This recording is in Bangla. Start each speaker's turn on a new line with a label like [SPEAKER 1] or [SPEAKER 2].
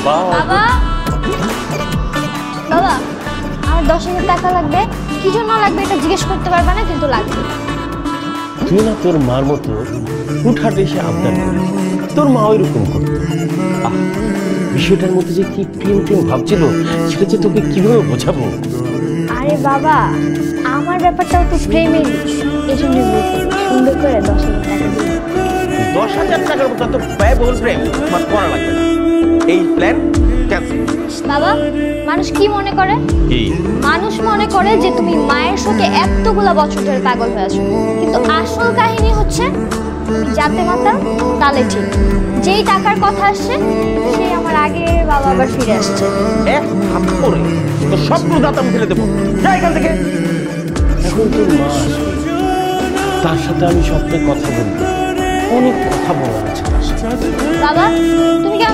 [SPEAKER 1] বাবা বাবা আমার 10,000 টাকা লাগবে। কি জন্য লাগবে এটা জিজ্ঞেস করতে পারবে না, কিন্তু লাগবে।
[SPEAKER 2] তুই না তোর মার মতো হুটহাট এসে আবদার করবি, তোর মা ওইরকম করতো। বিষয়টার মধ্যে যে কি প্রেম প্রেম ভাবছিল সেটা যে তোকে কিভাবে বোঝাবো।
[SPEAKER 1] আরে বাবা, আমার ব্যাপারটাও তো প্রেমের, এই জন্য সুন্দর করে 10,000 টাকা দিই।
[SPEAKER 3] 10,000 টাকার মতো তো ব্যয়বহুল প্রেম তোমার করা লাগবে না। এই প্ল্যান ক্যান্সেল।
[SPEAKER 1] বাবা, মানুষ কি মনে করে?
[SPEAKER 2] কি
[SPEAKER 1] মানুষ মনে করে যে তুমি মায়ের শোকে এতগুলা বছর ধরে পাগল হয়ে আছো, কিন্তু আসল কাহিনী হচ্ছে যাতে মাতা তালে ঠিক। যেই টাকার কথা আসছে সেই আমার আগের বাবা আবার ফিরে আসছে।
[SPEAKER 3] এক থাপ্পড়ে তো সবগুলো দাঁত আমি ফেলে দেবো। যা এখান থেকে।
[SPEAKER 2] এখন তোর মা আসবে, তার সাথে আমি স্বপ্নে কথা বলবো, অনেক কথা বলার আছে।
[SPEAKER 1] বাবা, তুমি কি